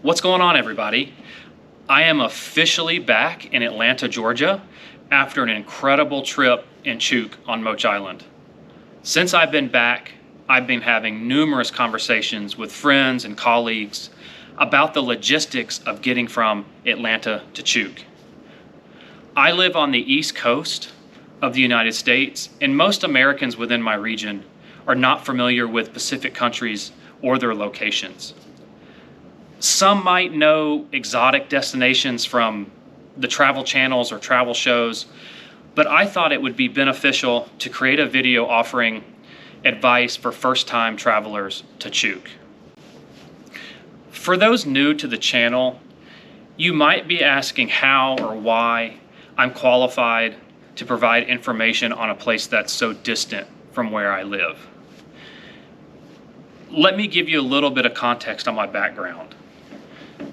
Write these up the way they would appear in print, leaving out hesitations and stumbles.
What's going on, everybody? I am officially back in Atlanta, Georgia after an incredible trip in Chuuk on Moch Island. Since I've been back, I've been having numerous conversations with friends and colleagues about the logistics of getting from Atlanta to Chuuk. I live on the East Coast of the United States, and most Americans within my region are not familiar with Pacific countries or their locations. Some might know exotic destinations from the travel channels or travel shows, but I thought it would be beneficial to create a video offering advice for first-time travelers to Chuuk. For those new to the channel, you might be asking how or why I'm qualified to provide information on a place that's so distant from where I live. Let me give you a little bit of context on my background.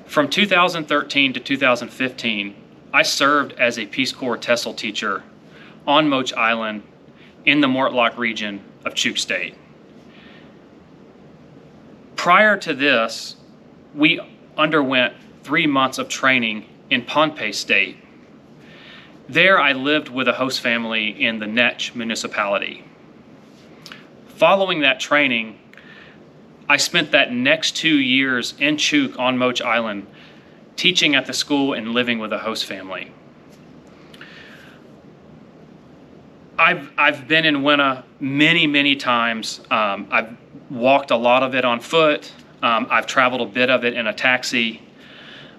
From 2013 to 2015, I served as a Peace Corps TESOL teacher on Moch Island in the Mortlock region of Chuuk State. Prior to this, we underwent 3 months of training in Pohnpei State. There I lived with a host family in the Nech municipality. Following that training, I spent that next 2 years in Chuuk on Moch Island, teaching at the school and living with a host family. I've been in Weno many times. I've walked a lot of it on foot. I've traveled a bit of it in a taxi,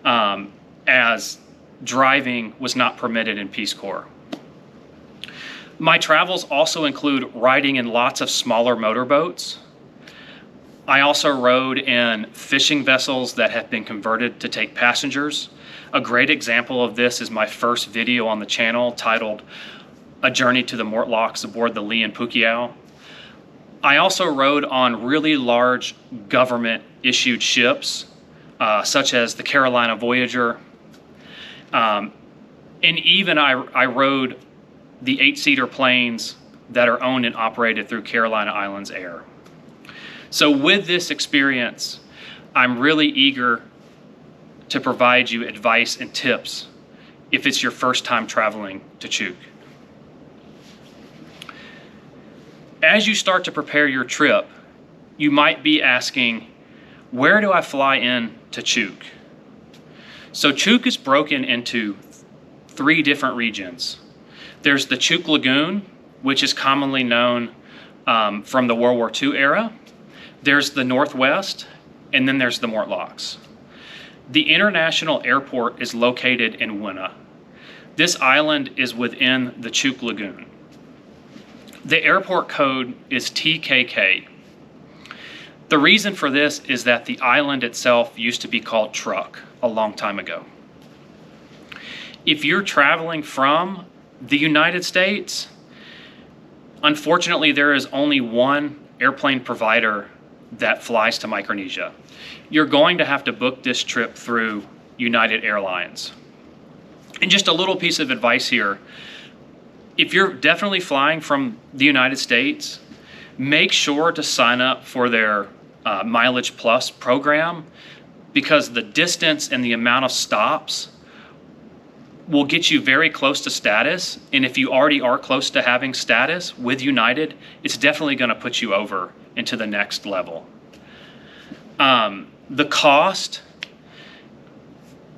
as driving was not permitted in Peace Corps. My travels also include riding in lots of smaller motorboats. I also rode in fishing vessels that have been converted to take passengers. A great example of this is my first video on the channel titled A Journey to the Mortlocks aboard the Lee and Pukiao. I also rode on really large government-issued ships, such as the Carolina Voyager. And even I rode the 8-seater planes that are owned and operated through Carolina Islands Air. So with this experience, I'm really eager to provide you advice and tips if it's your first time traveling to Chuuk. As you start to prepare your trip, you might be asking, where do I fly in to Chuuk? So Chuuk is broken into 3 different regions. There's the Chuuk Lagoon, which is commonly known from the World War II era. There's the Northwest, and then there's the Mortlocks. The international airport is located in Weno. This island is within the Chuuk Lagoon. The airport code is TKK. The reason for this is that the island itself used to be called Chuuk a long time ago. If you're traveling from the United States, unfortunately there is only one airplane provider that flies to Micronesia. You're going to have to book this trip through United Airlines. And just a little piece of advice here, if you're definitely flying from the United States, make sure to sign up for their Mileage Plus program, because the distance and the amount of stops will get you very close to status. And if you already are close to having status with United, it's definitely going to put you over into the next level. The cost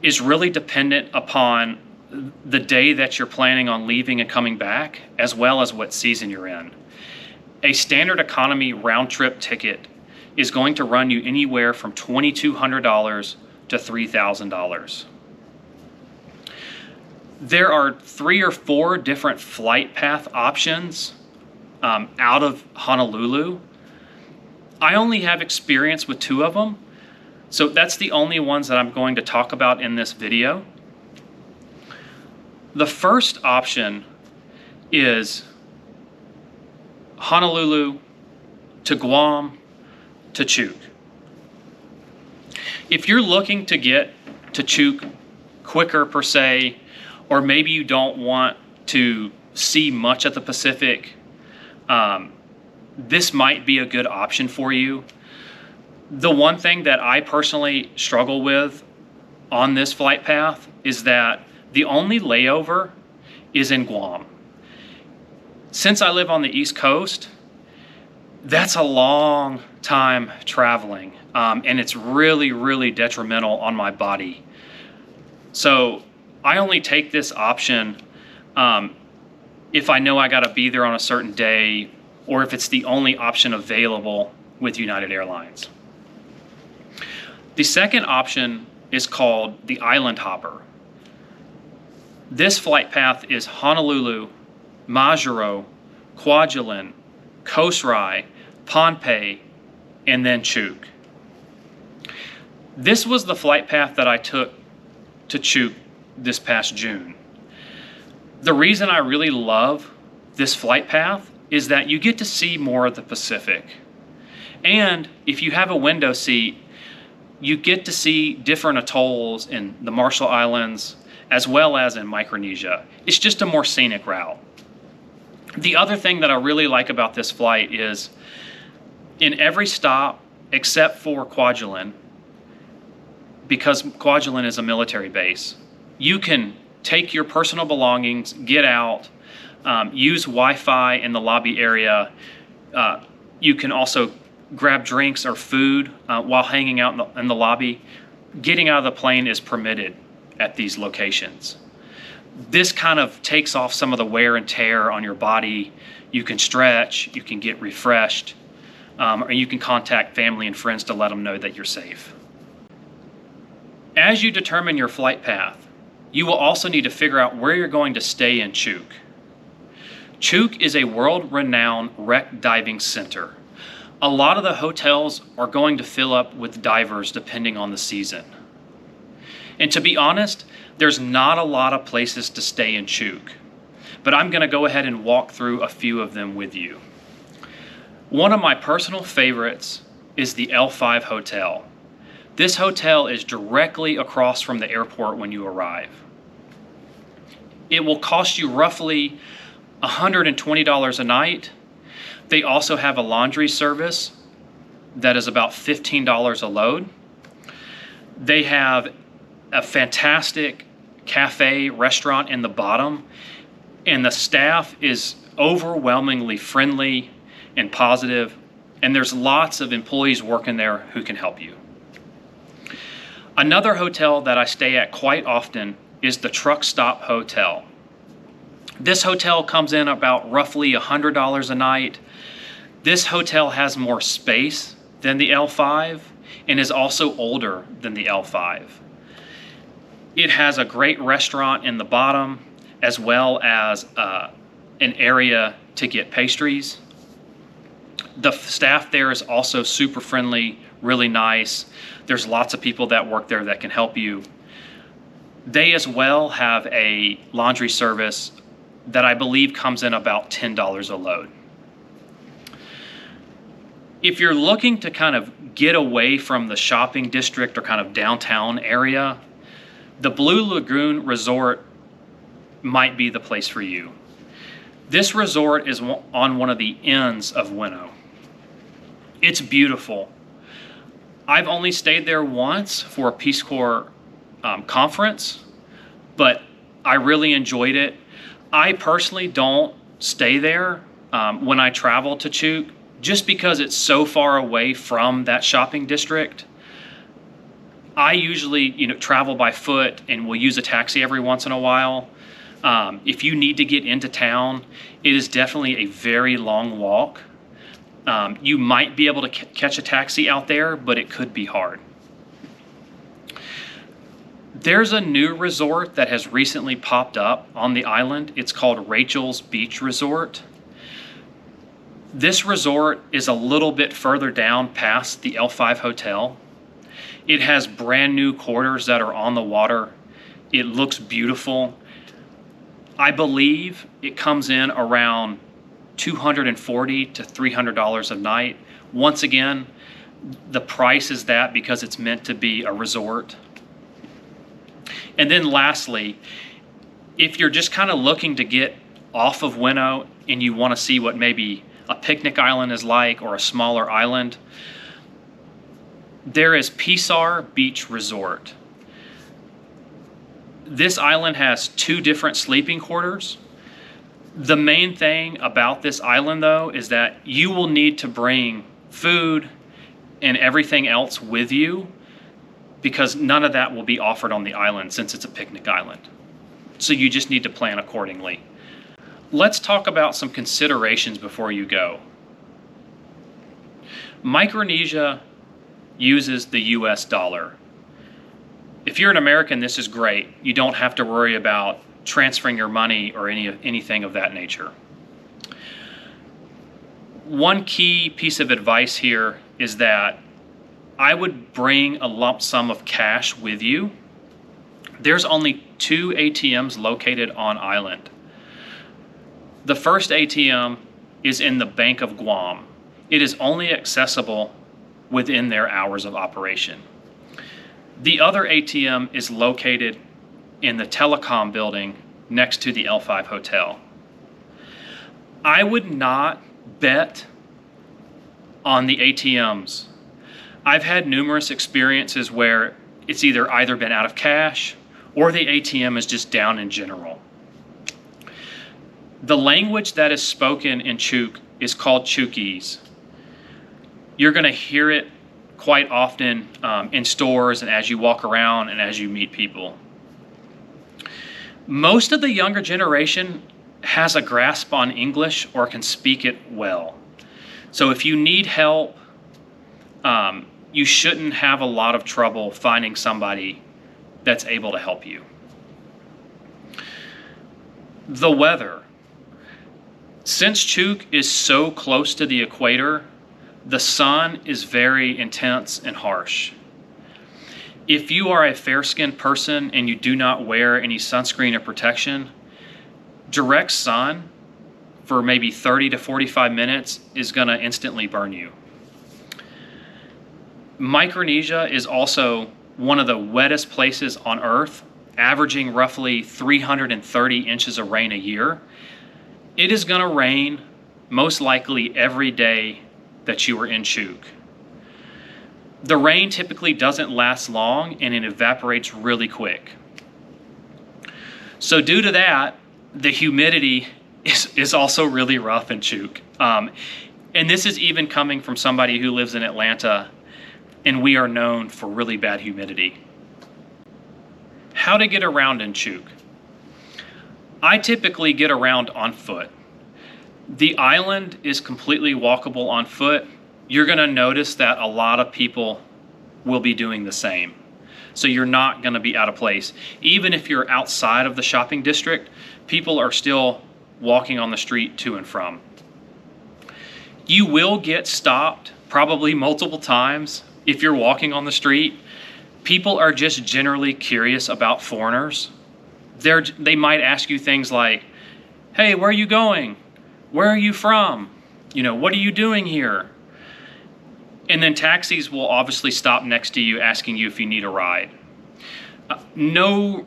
is really dependent upon the day that you're planning on leaving and coming back, as well as what season you're in. A standard economy round trip ticket is going to run you anywhere from $2,200 to $3,000. There are 3 or 4 different flight path options out of Honolulu. I only have experience with 2 of them, so that's the only ones that I'm going to talk about in this video. The first option is Honolulu to Guam to Chuuk. If you're looking to get to Chuuk quicker per se, or maybe you don't want to see much of the Pacific, this might be a good option for you. The one thing that I personally struggle with on this flight path is that the only layover is in Guam. Since I live on the East Coast, that's a long time traveling, and it's really, really detrimental on my body. So I only take this option if I know I got to be there on a certain day, or if it's the only option available with United Airlines. The second option is called the Island Hopper. This flight path is Honolulu, Majuro, Kwajalein, Coast Rai, Pohnpei, and then Chuuk. This was the flight path that I took to Chuuk this past June. The reason I really love this flight path is that you get to see more of the Pacific. And if you have a window seat, you get to see different atolls in the Marshall Islands as well as in Micronesia. It's just a more scenic route. The other thing that I really like about this flight is in every stop except for Kwajalein, because Kwajalein is a military base, you can take your personal belongings, get out, use Wi-Fi in the lobby area. You can also grab drinks or food while hanging out in the lobby. Getting out of the plane is permitted at these locations. This kind of takes off some of the wear and tear on your body. You can stretch, you can get refreshed, or you can contact family and friends to let them know that you're safe. As you determine your flight path, you will also need to figure out where you're going to stay in Chuuk. Chuuk is a world-renowned wreck diving center. A lot of the hotels are going to fill up with divers depending on the season. And to be honest, there's not a lot of places to stay in Chuuk, but I'm going to go ahead and walk through a few of them with you. One of my personal favorites is the L5 Hotel. This hotel is directly across from the airport when you arrive. It will cost you roughly $120 a night. They also have a laundry service that is about $15 a load. They have a fantastic cafe restaurant in the bottom, and the staff is overwhelmingly friendly and positive, and there's lots of employees working there who can help you. Another hotel that I stay at quite often is the Truck Stop Hotel. This hotel comes in about roughly $100 a night. This hotel has more space than the L5 and is also older than the L5. It has a great restaurant in the bottom as well as an area to get pastries. The staff there is also super friendly, really nice. There's lots of people that work there that can help you. They as well have a laundry service that I believe comes in about $10 a load. If you're looking to kind of get away from the shopping district or kind of downtown area, the Blue Lagoon Resort might be the place for you. This resort is on one of the ends of Weno. It's beautiful. I've only stayed there once for a Peace Corps conference, but I really enjoyed it. I personally don't stay there when I travel to Chuuk just because it's so far away from that shopping district. I usually travel by foot and will use a taxi every once in a while. If you need to get into town, it is definitely a very long walk. You might be able to catch a taxi out there, but it could be hard. There's a new resort that has recently popped up on the island. It's called Rachel's Beach Resort. This resort is a little bit further down past the L5 Hotel. It has brand new quarters that are on the water. It looks beautiful. I believe it comes in around $240 to $300 a night. Once again, the price is that because it's meant to be a resort. And then lastly, if you're just kind of looking to get off of Weno and you want to see what maybe a picnic island is like or a smaller island, there is Pisar Beach Resort. This island has 2 different sleeping quarters. The main thing about this island, though, is that you will need to bring food and everything else with you, because none of that will be offered on the island since it's a picnic island. So you just need to plan accordingly. Let's talk about some considerations before you go. Micronesia uses the US dollar. If you're an American, this is great. You don't have to worry about transferring your money or anything of that nature. One key piece of advice here is that I would bring a lump sum of cash with you. There's only 2 ATMs located on island. The first ATM is in the Bank of Guam. It is only accessible within their hours of operation. The other ATM is located in the telecom building next to the L5 hotel. I would not bet on the ATMs. I've had numerous experiences where it's either been out of cash or the ATM is just down in general. The language that is spoken in Chuuk is called Chuukese. You're going to hear it quite often in stores and as you walk around and as you meet people. Most of the younger generation has a grasp on English or can speak it well. So if you need help, you shouldn't have a lot of trouble finding somebody that's able to help you. The weather. Since Chuuk is so close to the equator, the sun is very intense and harsh. If you are a fair-skinned person and you do not wear any sunscreen or protection, direct sun for maybe 30 to 45 minutes is going to instantly burn you. Micronesia is also one of the wettest places on Earth, averaging roughly 330 inches of rain a year. It is going to rain most likely every day that you are in Chuuk. The rain typically doesn't last long and it evaporates really quick. So due to that, the humidity is also really rough in Chuuk. And this is even coming from somebody who lives in Atlanta, and we are known for really bad humidity. How to get around in Chuuk. I typically get around on foot. The island is completely walkable on foot. You're going to notice that a lot of people will be doing the same. So you're not going to be out of place. Even if you're outside of the shopping district, people are still walking on the street to and from. You will get stopped probably multiple times if you're walking on the street. People are just generally curious about foreigners. They might ask you things like, hey, where are you going? Where are you from? What are you doing here? And then taxis will obviously stop next to you asking you if you need a ride. No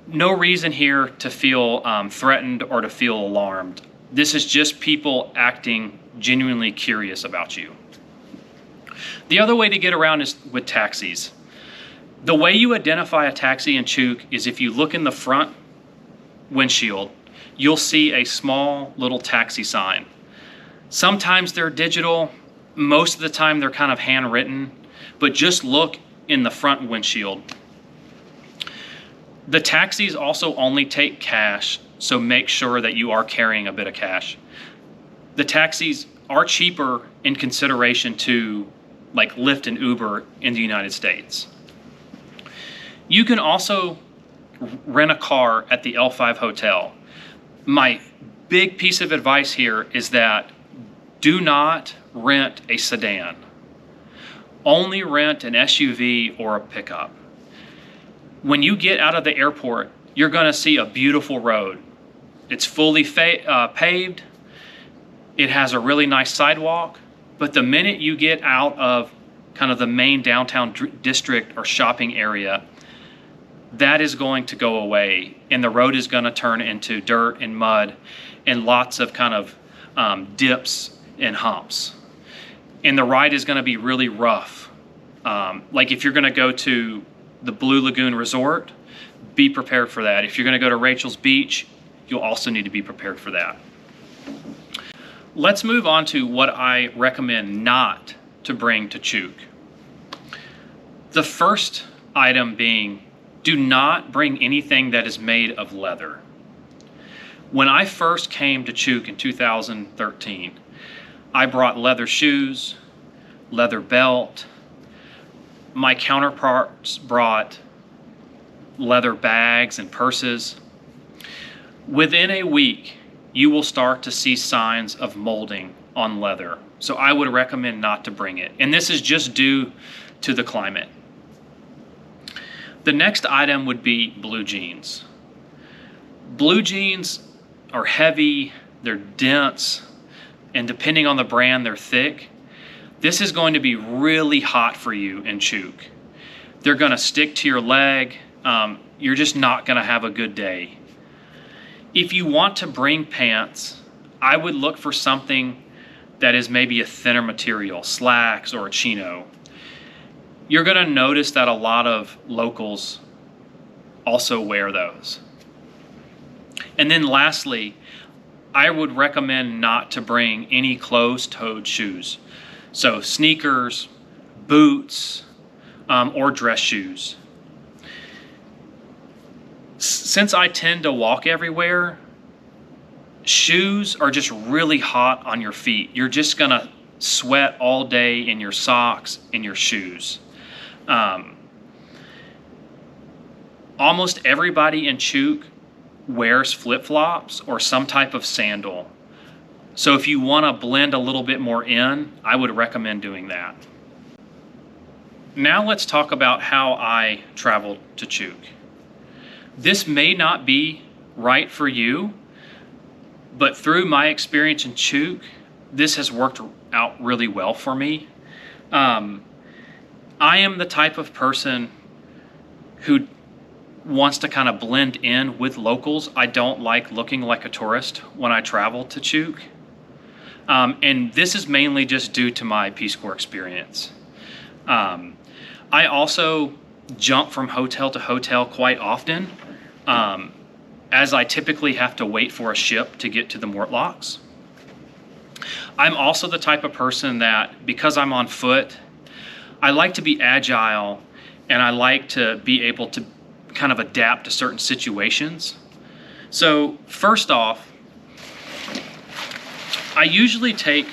reason here to feel threatened or to feel alarmed. This is just people acting genuinely curious about you. The other way to get around is with taxis. The way you identify a taxi in Chuuk is if you look in the front windshield, you'll see a small little taxi sign. Sometimes they're digital. Most of the time they're kind of handwritten, but just look in the front windshield. The taxis also only take cash, so make sure that you are carrying a bit of cash. The taxis are cheaper in consideration to like Lyft and Uber in the United States. You can also rent a car at the L5 hotel. My big piece of advice here is that do not rent a sedan. Only rent an SUV or a pickup. When you get out of the airport, you're going to see a beautiful road. It's fully paved. It has a really nice sidewalk. But the minute you get out of kind of the main downtown district or shopping area, that is going to go away. And the road is going to turn into dirt and mud and lots of kind of dips and humps. And the ride is going to be really rough. Like if you're going to go to the Blue Lagoon Resort, be prepared for that. If you're going to go to Rachel's Beach, you'll also need to be prepared for that. Let's move on to what I recommend not to bring to Chuuk. The first item being, do not bring anything that is made of leather. When I first came to Chuuk in 2013, I brought leather shoes, leather belt. My counterparts brought leather bags and purses. Within a week, you will start to see signs of molding on leather. So I would recommend not to bring it. And this is just due to the climate. The next item would be blue jeans. Blue jeans are heavy, they're dense, and depending on the brand, they're thick. This is going to be really hot for you in Chuuk. They're going to stick to your leg. You're just not going to have a good day. If you want to bring pants, I would look for something that is maybe a thinner material, slacks or a chino. You're going to notice that a lot of locals also wear those. And then lastly, I would recommend not to bring any closed-toed shoes. So sneakers, boots, or dress shoes. Since I tend to walk everywhere, shoes are just really hot on your feet. You're just going to sweat all day in your socks, in your shoes. Almost everybody in Chuuk wears flip-flops or some type of sandal. So if you want to blend a little bit more in, I would recommend doing that. Now let's talk about how I traveled to Chuuk. This may not be right for you, but through my experience in Chuuk, this has worked out really well for me. I am the type of person who wants to kind of blend in with locals. I don't like looking like a tourist when I travel to Chuuk. And this is mainly just due to my Peace Corps experience. I also jump from hotel to hotel quite often, as I typically have to wait for a ship to get to the Mortlocks. I'm also the type of person that, because I'm on foot, I like to be agile and I like to be able to kind of adapt to certain situations. So first off, I usually take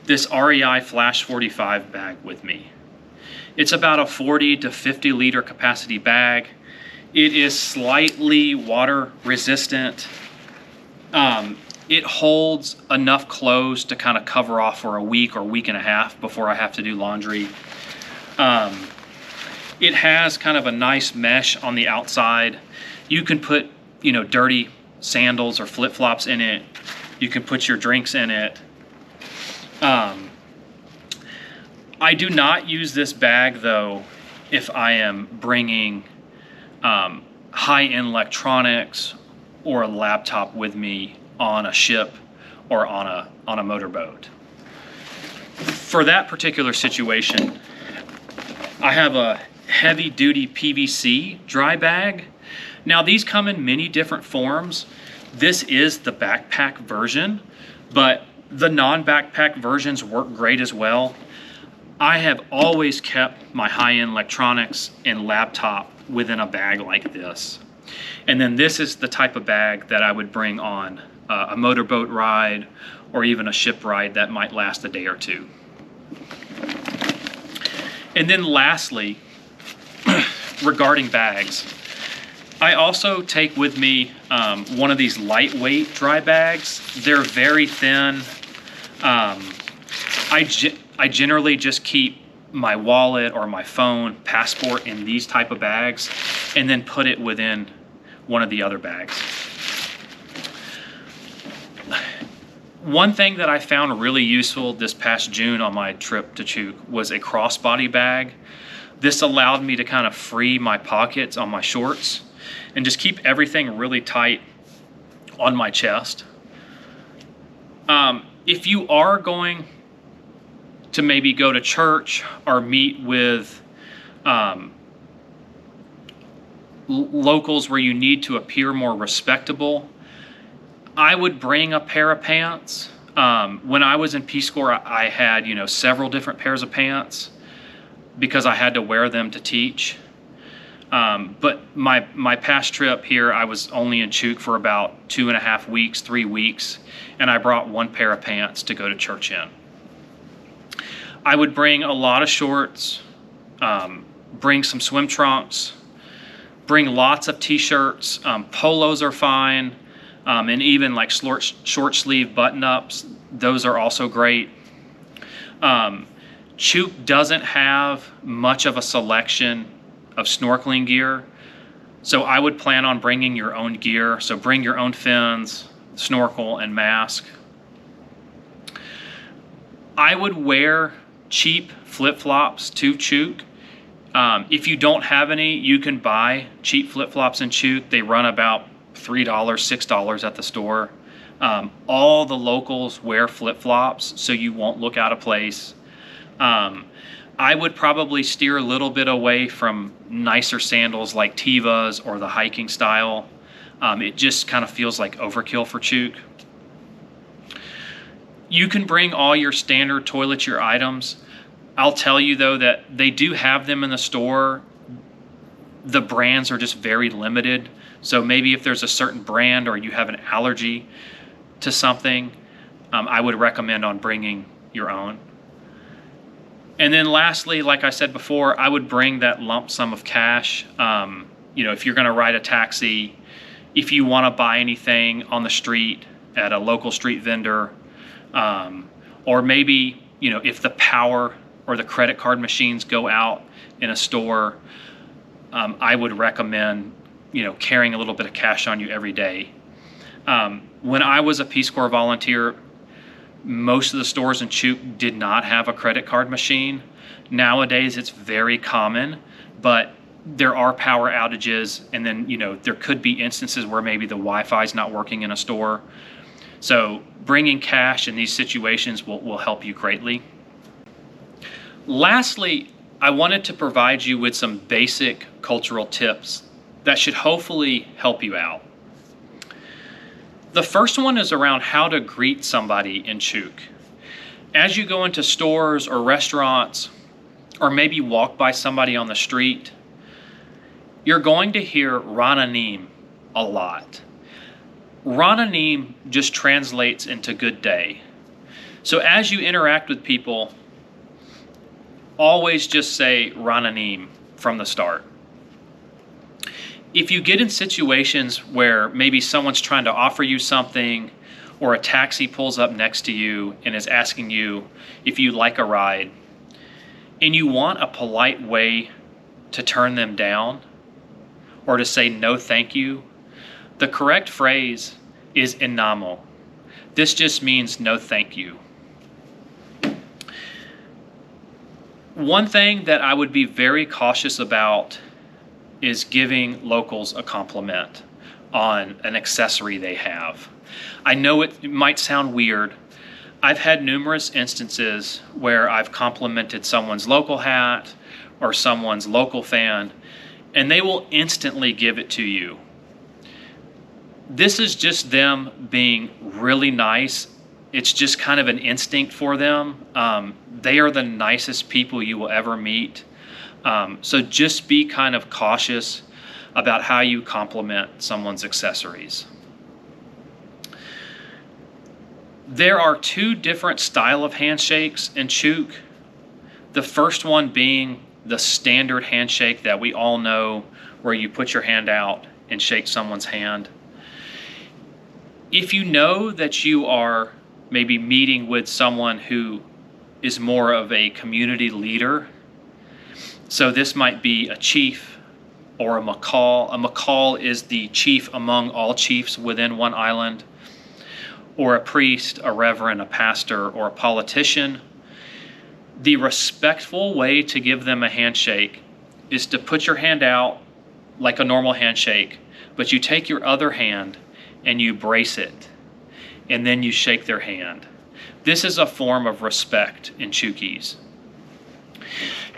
this REI Flash 45 bag with me. It's about a 40 to 50 liter capacity bag. It is slightly water resistant. It holds enough clothes to kind of cover off for a week or week and a half before I have to do laundry. It has kind of a nice mesh on the outside. You can put, dirty sandals or flip-flops in it. You can put your drinks in it. I do not use this bag, though, if I am bringing high-end electronics or a laptop with me on a ship or on a motorboat. For that particular situation, I have a heavy-duty PVC dry bag. Now, these come in many different forms. This is the backpack version, but the non-backpack versions work great as well. I have always kept my high-end electronics and laptop within a bag like this. And then this is the type of bag that I would bring on a motorboat ride or even a ship ride that might last a day or two. And then lastly, regarding bags, I also take with me one of these lightweight dry bags. They're very thin. I generally just keep my wallet or my phone, passport in these type of bags, and then put it within one of the other bags. One thing that I found really useful this past June on my trip to Chuuk was a crossbody bag. This allowed me to kind of free my pockets on my shorts and just keep everything really tight on my chest. If you are going to maybe go to church or meet with locals where you need to appear more respectable, I would bring a pair of pants. When I was in Peace Corps, I had, several different pairs of pants because I had to wear them to teach. But my past trip here, I was only in Chuuk for about 2.5 weeks, 3 weeks, and I brought one pair of pants to go to church in. I would bring a lot of shorts, bring some swim trunks, bring lots of t-shirts. Polos are fine, and even like short sleeve button-ups, those are also great. Chuuk doesn't have much of a selection of snorkeling gear, so I would plan on bringing your own gear. So bring your own fins, snorkel, and mask. I would wear cheap flip-flops to Chuuk. If you don't have any, you can buy cheap flip-flops in Chuuk. They run about $3, $6 at the store. All the locals wear flip-flops, so you won't look out of place. I would probably steer a little bit away from nicer sandals like Tevas or the hiking style. It just kind of feels like overkill for Chuuk. You can bring all your standard toiletry items. I'll tell you though that they do have them in the store. The brands are just very limited. So maybe if there's a certain brand or you have an allergy to something, I would recommend on bringing your own. And then lastly, like I said before, I would bring that lump sum of cash. If you're going to ride a taxi, if you want to buy anything on the street at a local street vendor, or maybe, if the power or the credit card machines go out in a store, I would recommend, carrying a little bit of cash on you every day. When I was a Peace Corps volunteer, most of the stores in Chuuk did not have a credit card machine. Nowadays, it's very common, but there are power outages, and then, there could be instances where maybe the Wi-Fi is not working in a store. So bringing cash in these situations will help you greatly. Lastly, I wanted to provide you with some basic cultural tips that should hopefully help you out. The first one is around how to greet somebody in Chuuk. As you go into stores or restaurants, or maybe walk by somebody on the street, you're going to hear Rananim a lot. Rananim just translates into good day. So as you interact with people, always just say Rananim from the start. If you get in situations where maybe someone's trying to offer you something, or a taxi pulls up next to you and is asking you if you'd like a ride, and you want a polite way to turn them down or to say no thank you, the correct phrase is inamo. This just means no thank you. One thing that I would be very cautious about is giving locals a compliment on an accessory they have. I know it might sound weird. I've had numerous instances where I've complimented someone's local hat or someone's local fan, and they will instantly give it to you. This is just them being really nice. It's just kind of an instinct for them. They are the nicest people you will ever meet. So just be kind of cautious about how you compliment someone's accessories. There are two different styles of handshakes in Chuuk. The first one being the standard handshake that we all know, where you put your hand out and shake someone's hand. If you know that you are maybe meeting with someone who is more of a community leader, so this might be a chief or a makal. A makal is the chief among all chiefs within one island, or a priest, a reverend, a pastor, or a politician. The respectful way to give them a handshake is to put your hand out like a normal handshake, but you take your other hand and you brace it, and then you shake their hand. This is a form of respect in Chuukese.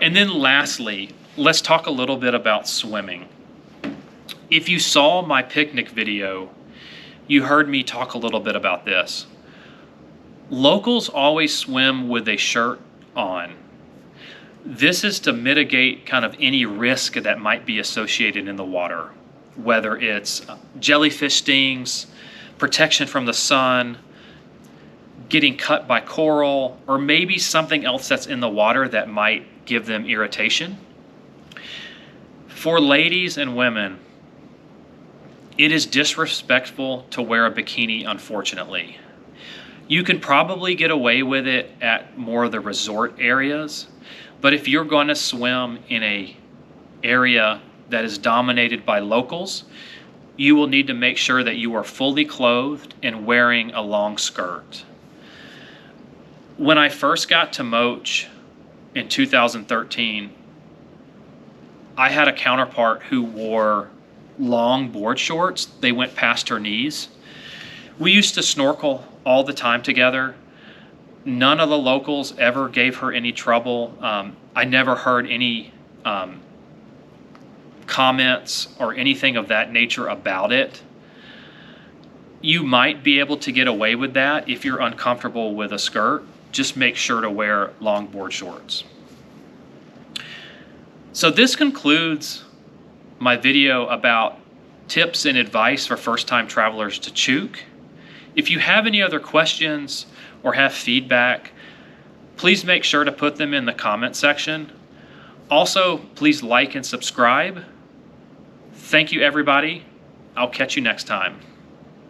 And then lastly, let's talk a little bit about swimming. If you saw my picnic video, you heard me talk a little bit about this. Locals always swim with a shirt on. This is to mitigate kind of any risk that might be associated in the water, whether it's jellyfish stings, protection from the sun, getting cut by coral, or maybe something else that's in the water that might give them irritation. For ladies and women, it is disrespectful to wear a bikini, unfortunately. You can probably get away with it at more of the resort areas, but if you're going to swim in an area that is dominated by locals, you will need to make sure that you are fully clothed and wearing a long skirt. When I first got to Moche in 2013, I had a counterpart who wore long board shorts. They went past her knees. We used to snorkel all the time together. None of the locals ever gave her any trouble. I never heard any comments or anything of that nature about it. You might be able to get away with that if you're uncomfortable with a skirt. Just make sure to wear long board shorts. So this concludes my video about tips and advice for first-time travelers to Chuuk. If you have any other questions or have feedback, please make sure to put them in the comment section. Also, please like and subscribe. Thank you, everybody. I'll catch you next time.